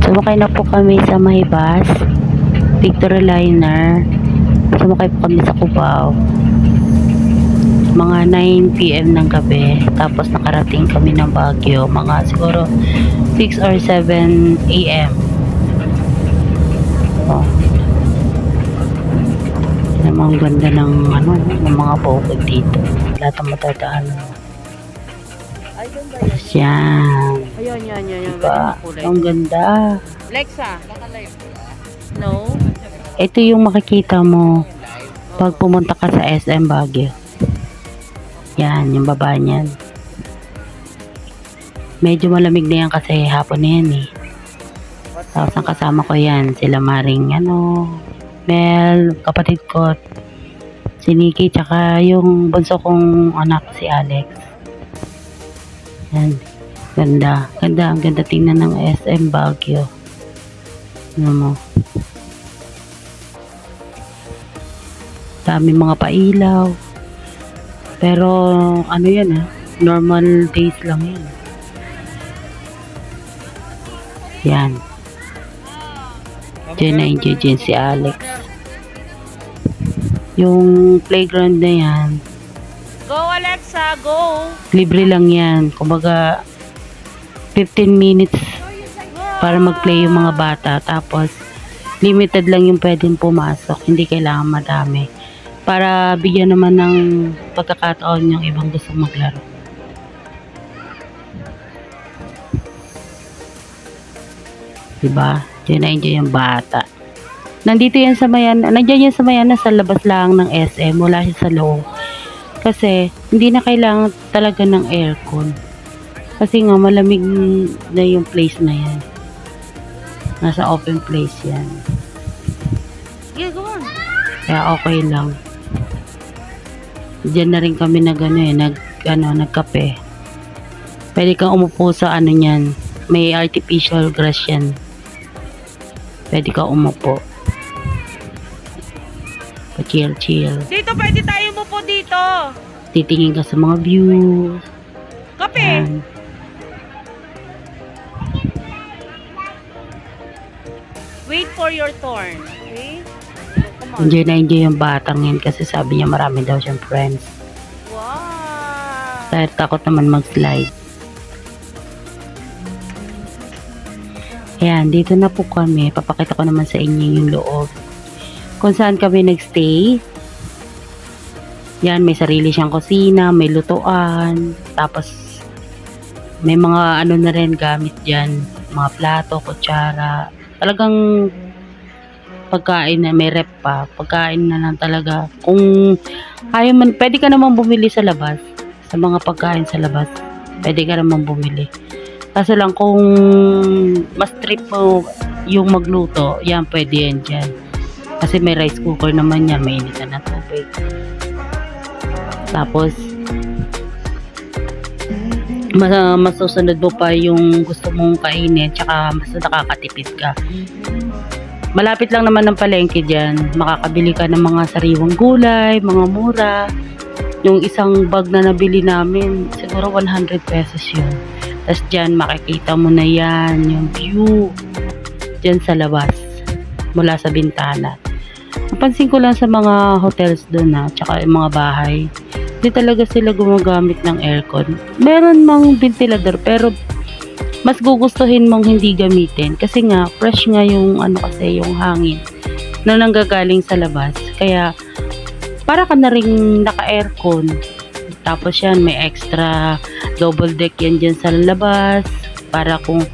Sumakay na po kami sa may bus, Victoryliner. Sumakay po kami sa Cubao. Mga 9 PM ng gabi. Tapos nakarating kami ng Baguio. Mga siguro 6 or 7 AM. Oh. Ang ganda ng ng mga bukid dito. Lahat ng matadaanan. Ayun ba yan? Yan. Ayun, yan. Diba? Ang ganda. Lexa, naka-live. No? Ito yung makikita mo pag pumunta ka sa SM Baguio. Yan, yung baba niyan. Medyo malamig na yan kasi hapon na yan eh. Tapos ang kasama ko yan, sila Maring Mel, kapatid ko, si Nikki, tsaka yung bunso kong anak si Alex. Yan. Ganda. Ang ganda tingnan ng SM Baguio. Ano mo? Dami mga pailaw. Pero, ano yan normal days lang yan. Yan. Diyan na enjoy dyan si Alex. Yung playground na yan, Go, Alexa, go! libre lang yan. Kumbaga, 15 minutes para mag-play yung mga bata. Tapos, limited lang yung pwedeng pumasok. Hindi kailangan madami. Para bigyan naman ng pagkakataon yung ibang gusto maglaro. Diba? Diyan na enjoy yung bata. Nandito yan sa mayan. Nandiyan yan sa mayan na sa labas lang ng SM. Wala siya sa loob. Kasi, hindi na kailangan talaga ng aircon. Kasi nga, malamig na yung place na yan. Nasa open place yan. Yeah, go on. Kaya okay lang. Diyan na rin kami nagkape. Pwede kang umupo sa niyan. May artificial grass yan. Pwede kang umupo. Pa-chill. Dito, pwede tayo mo po dito. Titingin ka sa mga views. Kape! Yan. Wait for your turn. Okay? Come on. Enjoy yung batang yan kasi sabi niya marami daw siyang friends. Wow! Dahil takot naman mag-slide. Ayan, dito na po kami. Papakita ko naman sa inyo yung loob. Kung saan kami nagstay. Yan, may sarili siyang kusina, may lutuan. Tapos, may mga na rin gamit dyan. Mga plato, kutsara. Talagang pagkain na, may rep pa. Pagkain na lang talaga. Kung ayaw man, pwede ka naman bumili sa labas. Sa mga pagkain sa labas. Pwede ka naman bumili. Kaso lang kung mas trip mo yung magluto, yan pwede yan dyan. Kasi may rice cooker naman yan, may initan na tubig. Tapos, mas susunod mo pa yung gusto mong kainin, tsaka mas nakakatipid ka. Malapit lang naman ng palengke dyan. Makakabili ka ng mga sariwang gulay, mga mura. Yung isang bag na nabili namin, siguro 100 pesos yun. Tapos dyan, makikita mo na yan, yung view. Dyan sa labas, mula sa bintana. Napansin ko lang sa mga hotels doon tsaka yung mga bahay, hindi talaga sila gumagamit ng aircon. Meron mang ventilador, pero mas gugustuhin mong hindi gamitin. Kasi nga, fresh nga yung kasi yung hangin na nanggagaling sa labas. Kaya, para ka na rin naka-aircon. Tapos yan, may extra double deck yan dyan sa labas. Para kung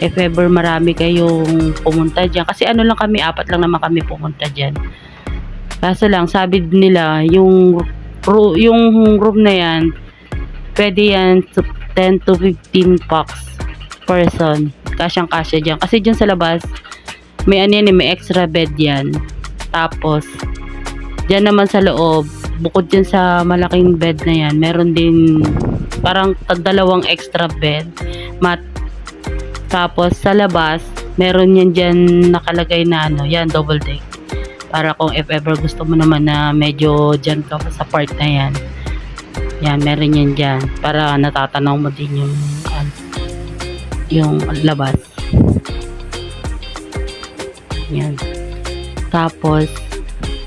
if ever marami kayong pumunta dyan. Kasi lang kami, 4 lang naman kami pumunta dyan. Kaso lang, sabi nila, yung room na yan, pwede yan 10 to 15 packs person. Kasyang-kasya dyan. Kasi dyan sa labas, may may extra bed yan. Tapos, dyan naman sa loob, bukod dyan sa malaking bed na yan, meron din parang 2 extra bed. Tapos sa labas, meron yan dyan nakalagay na yan, double deck. Para kung if ever gusto mo naman na medyo dyan ka sa part na yan. Yan, meron yan dyan. Para natatanaw mo din yung labas. Yan. Tapos,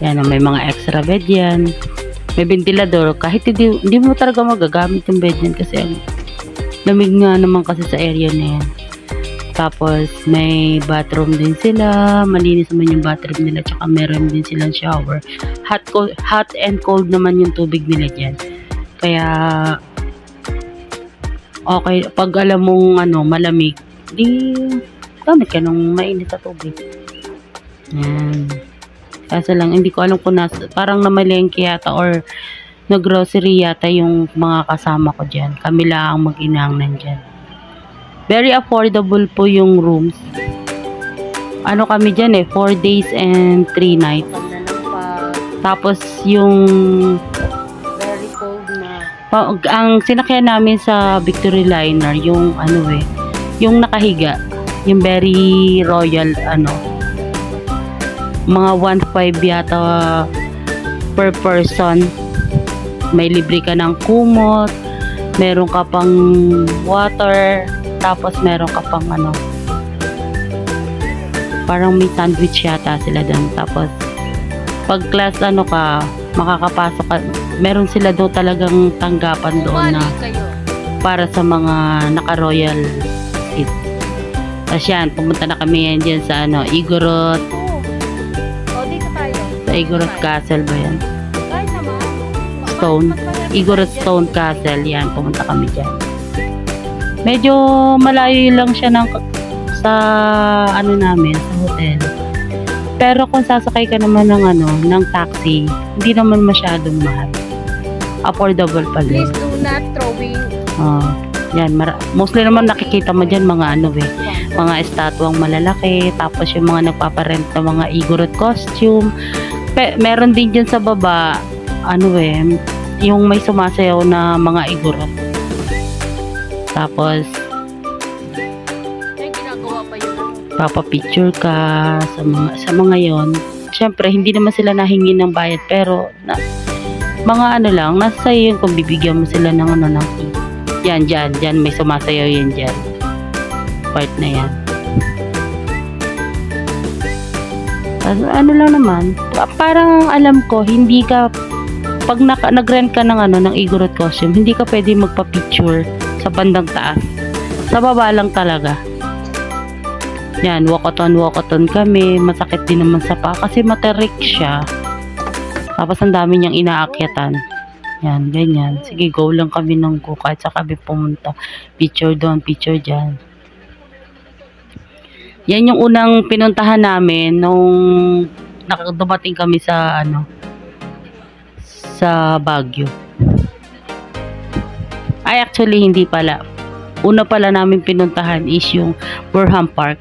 yan, may mga extra bed yan. May ventilador. Kahit hindi mo talaga magagamit yung bed yan kasi ang lamig nga naman kasi sa area na yan. Tapos, may bathroom din sila. Malinis naman yung bathroom nila. Tsaka meron din silang shower. Hot and cold naman yung tubig nila dyan. Kaya, okay. Pag alam mong malamig, di gamit ka ng mainit na tubig. Yan. Kaso lang, hindi ko alam kung parang namalengke yata or nag-grocery yata yung mga kasama ko dyan. Kami lang ang mag-inang nandyan. Very affordable po yung rooms. Ano kami dyan 4 days and 3 nights. Tapos yung Very cold na. ang sinakyan namin sa Victory Liner, yung yung nakahiga. Yung very royal, mga 1.5 yata per person. May libre ka ng kumot, meron ka pang water, tapos meron ka pang parang may sandwich yata sila doon. Tapos pag class ka, makakapasok ka, meron sila daw talagang tanggapan doon na kayo. para sa mga naka-royal seat. Tapos yan, pumunta na kami yan dyan sa Igorot. Dito tayo. Sa Igorot Castle ba yan? Kahit naman. Stone. Igorot Stone Castle. Yan, pumunta kami dyan. Medyo malayo lang siya sa namin, sa hotel. Pero kung sasakay ka naman ng taxi, hindi naman masyadong mahal. Affordable pa Please din. do not throwing. Yan, mostly naman nakikita mo dyan mga mga estatwang malalaki, tapos yung mga nagpaparent ng mga Igorot costume. Meron din dyan sa baba, yung may sumasayaw na mga Igorot. Tapos, Ay, ginagawa pa yun. papapicture ka sa mga yon. Siyempre, hindi naman sila nahingi ng bayad, pero mga lang, nasa iyo yun kung bibigyan mo sila ng ng fee. Yan, dyan, may sumasayaw yan dyan. Part na yan. Lang naman, parang alam ko, hindi ka, pag nag-rent ka ng Igorot costume, hindi ka pwede magpa-picture sa bandang taas. Sa baba lang talaga. Yan, walkathon kami. Masakit din naman sa paa kasi materik siya. Tapos ang dami niyang inaakyatan. Yan, ganyan. Sige, go lang kami ng go kahit sa kami pumunta. Picture doon, picture dyan. Yan yung unang pinuntahan namin nung dumating kami sa sa Baguio. Ay, actually, hindi pala. Una pala namin pinuntahan is yung Burham Park.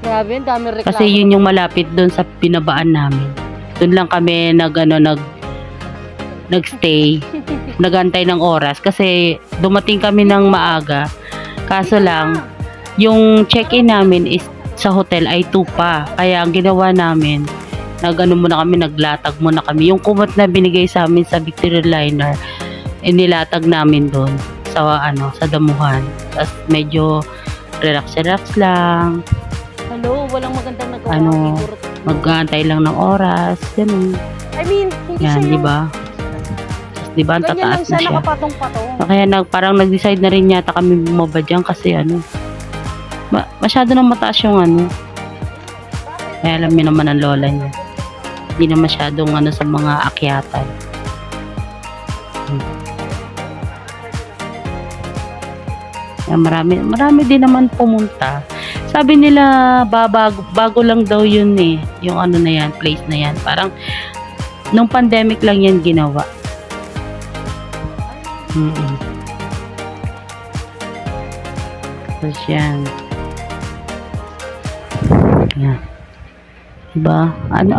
Grabe, ang dami reklamo. Kasi yun yung malapit doon sa pinabaan namin. Doon lang kami nagstay, nagantay ng oras kasi dumating kami ng maaga. Kaso lang, yung check-in namin is sa hotel ay 2 pa. Kaya ang ginawa namin, naglatag muna kami. Yung kumot na binigay sa amin sa Victory Liner, inilatag namin doon sa damuhan. Tapos medyo relax lang. Hello, walang magandang nagawa. Igorot. Mag-aantay lang ng oras, ganun. I mean, hindi Yan, siya di ba? Di ba, ang ganyan lang tataas siya, na siya. nakapatong-patong. Kaya parang nag-decide na rin yata kami bumaba dyan kasi masyado na mataas yung Kaya alam niyo naman ang lola niya. Hindi na masyadong sa mga akyatan. Kaya marami din naman pumunta. Sabi nila, bago lang daw yun yung na yan, place na yan. Parang, nung pandemic lang yan ginawa. Tapos yan. Yan. Diba?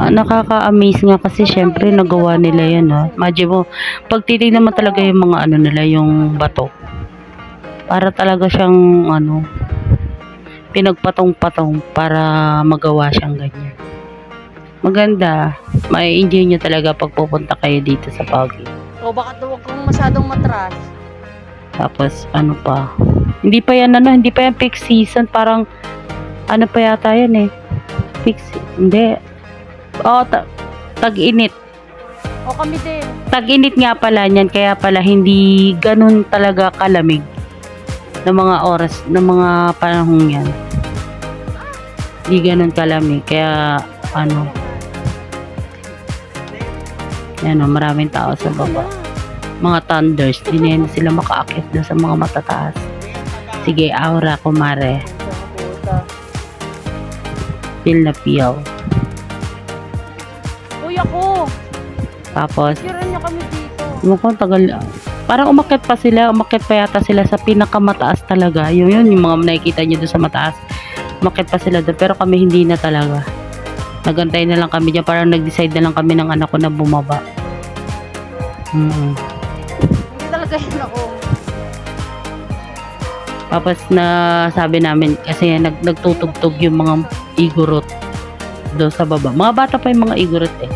Nakaka-amaze nga kasi syempre nagawa nila yan. Imagine mo, pag titignan mo talaga yung mga nila, yung bato. Para talaga siyang pinagpatong-patong para magawa siyang ganyan. Maganda. May enjoy nyo talaga pag pupunta kayo dito sa Baguio. O baka huwag kang masyadong matras. Tapos pa. Hindi pa yan peak season, parang pa yata yan Hindi. Oh, tag-init. O kami din. Tag-init nga pala niyan, kaya pala hindi ganun talaga kalamig ng mga oras, ng mga panahong yan. Hindi ganun kalamig, kaya ano, yan o, maraming tao sa baba. Mga thunders, di na yan sila makaakyat doon sa mga matataas. Sige, aura, kumare. Feel na piyaw. Uy, ako. Tapos, Tiran niya kami dito. mukhang tagal. Parang umakyat pa yata sila sa pinakamataas talaga. Yung mga nakikita niyo doon sa mataas. Umakyat pa sila doon, pero kami hindi na talaga. Nagantay na lang kami dyan, parang nag-decide na lang kami ng anak ko na bumaba. Hindi talaga yun ako. Tapos na sabi namin, kasi nagtutugtog yung mga igorot doon sa baba. Mga bata pa yung mga igorot eh.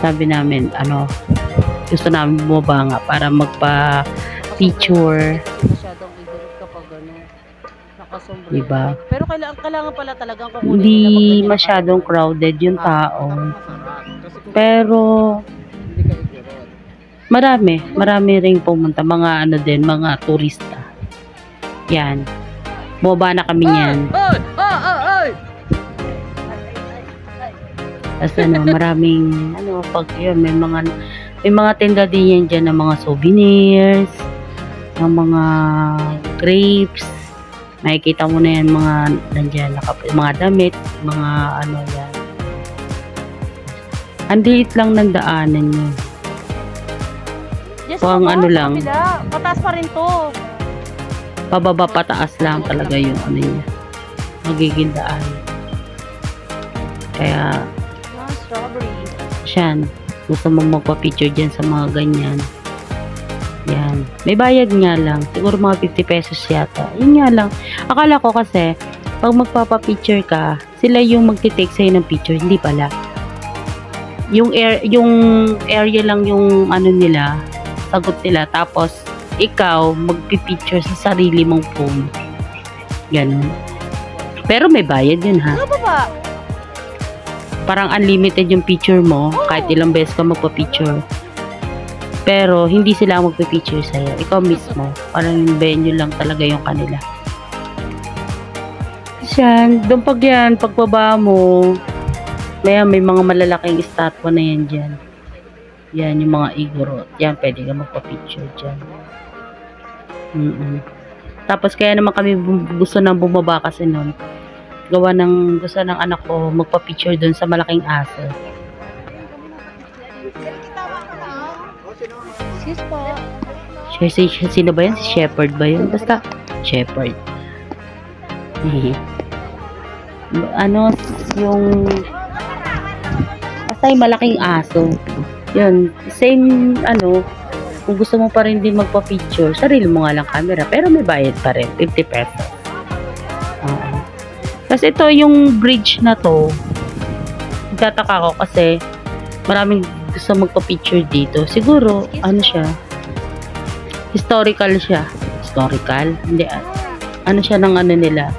Sabi namin, gusto namin bumaba nga para magpa-picture. Masyadong igorot kapag nakasombrero. Diba? Pero kailangan pala talagang kukunin Hindi nila pag ganyan masyadong ka. crowded yung tao. Masarap. Pero Hindi ka igorot. marami ring pumunta. Mga mga turista. Yan. Bumaba na kami yan. Ay! Tapos maraming, pag yun, may mga tinda din yan dyan ng mga souvenirs, ng mga grapes. Makikita mo na yan, mga nandyan, mga damit, mga yan. Ang liit lang ng daanan yun. Yes, Pang lang. Pataas pa rin to. Pababa pataas lang talaga yung niya. Magiging daan. Kaya, Strawberry. siyan, gusto mong magpa-picture dyan sa mga ganyan. Yan. May bayad nga lang. Siguro mga 50 pesos yata. Yun nga lang. Akala ko kasi, pag magpapa-picture ka, sila yung magti-take sa'yo ng picture. Hindi pala. Yung area lang yung nila, sagot nila. Tapos, ikaw, magpipicture sa sarili mong phone. Ganun. Pero may bayad yun ha. Ano ba? Parang unlimited yung picture mo, kahit ilang beses ka magpa-picture. Pero, hindi sila ang magpa-picture sa'yo. Ikaw mismo. Parang yung venue lang talaga yung kanila. Yan. Doon pagbaba mo, may mga malalaking estatwa na yan dyan. Yan, yung mga igorot. Yan, pwede ka magpa-picture dyan. Tapos, kaya naman kami gusto nang bumaba kasi noon. Gusto ng anak ko magpa-picture doon sa malaking aso. Excuse po. Sino ba yan? Si Shepherd ba yun? Basta, Shepherd. Basta yung malaking aso. Yun, same, kung gusto mo pa rin din magpa-picture, sarili mo nga lang camera, pero may bayad pa rin, 50 pesos. Kasi ito, yung bridge na to, nagtataka ko kasi maraming gusto magpa-picture dito. Siguro, siya, historical siya. Historical? Hindi, siya ng nila.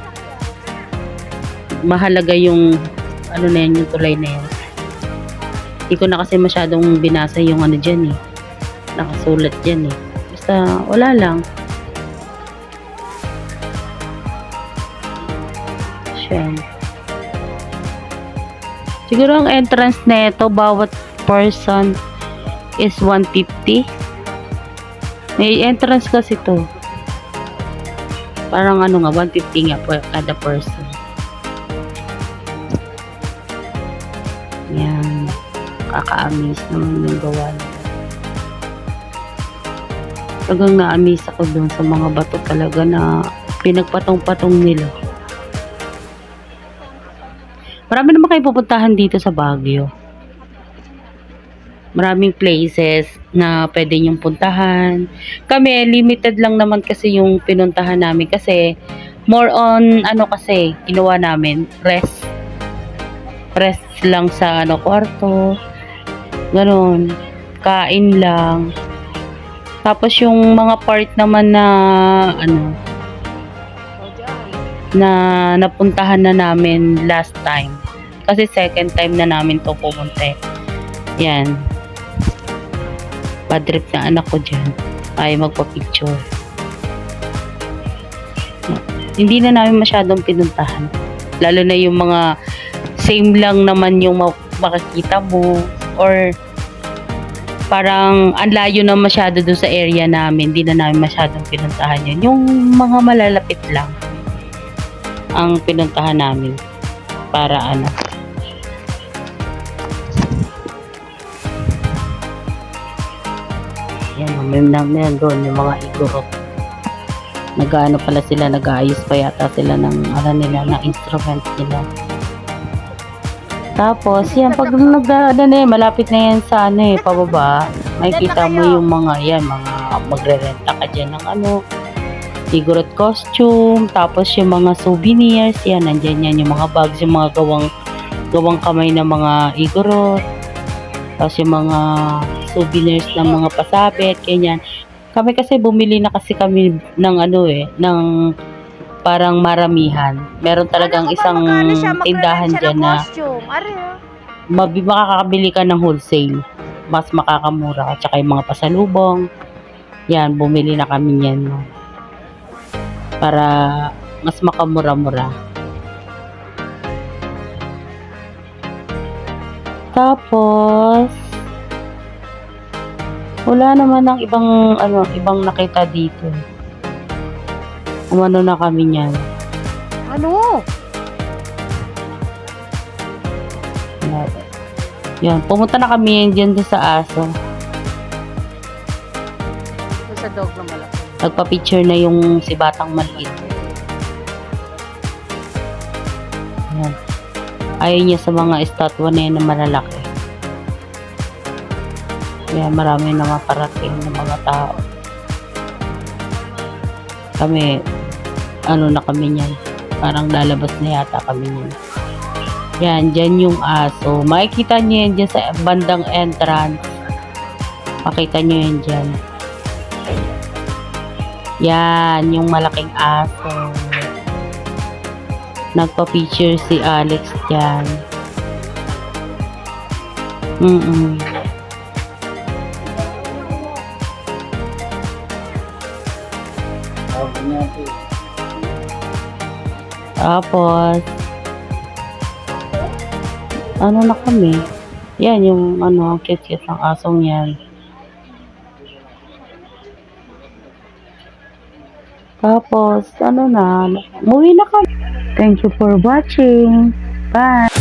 Mahalaga yung, na yan, yung tulay na yan. Hindi ko na kasi masyadong binasa yung dyan eh. Nakasulat dyan eh. Basta, wala lang. Siguro ang entrance na ito, bawat person is 150. May entrance kasi to. Parang 150 nga po kada person. Yan. Kaka-amaze naman yung gawa nila. Talagang na-amaze ako doon sa mga bato talaga na pinagpatong-patong nila. Marami naman kayo pupuntahan dito sa Baguio. Maraming places na pwede nyong puntahan. Kami, limited lang naman kasi yung pinuntahan namin kasi more on, kasi, ginawa namin, rest. Rest lang sa, kwarto. Ganon. Kain lang. Tapos yung mga part naman na, na napuntahan na namin last time. Kasi second time na namin to pumunta. Yan. Bad trip ng anak ko dyan. Ay magpa-picture. Hindi na namin masyadong pinuntahan. Lalo na yung mga same lang naman yung makikita mo or parang ang layo na masyado doon sa area namin. Hindi na namin masyadong pinuntahan yun. Yung mga malalapit lang ang pinuntahan namin para ano. Yan, may doon yung mga igorot. Nag-ano pala sila, nag-aayos pa yata sila ng ano nila, ng instrument nila. Tapos, yan, pag malapit na yan sa ano pababa, makikita mo yung mga, yan, mga magre-renta ka dyan ng ano, igorot costume, tapos yung mga souvenirs, yan, nandyan yan, yung mga bags, yung mga gawang kamay ng mga igorot, tapos yung mga souvenirs ng mga pasabit, ganyan. Kami kasi bumili na kasi kami ng ano ng parang maramihan. Meron talagang isang tindahan dyan na makakabili ka ng wholesale. Mas makakamura. At saka yung mga pasalubong. Yan, bumili na kami yan. No? Para mas makamura-mura. Tapos, wala naman ng ibang nakita dito. Umano na kami niyan. Ano? Yan, pumunta na kami diyan sa aso. Sa dog na malaki. Nagpa-picture na yung si batang maliit. Yan. Ayaw niya sa mga estatwa na yan na malalaki. Kaya marami na maparating ng mga tao. Kami, ano na kami niyan. Parang lalabas na yata kami niyan. Yan, dyan yung aso. Makikita nyo yan dyan sa bandang entrance. Makita nyo yan dyan. Yan, yung malaking aso. Nagpa-picture si Alex dyan. Tapos, ano na kami? Yan, yung cute-cute ng asong yan. Tapos, umuwi na kami. Thank you for watching. Bye!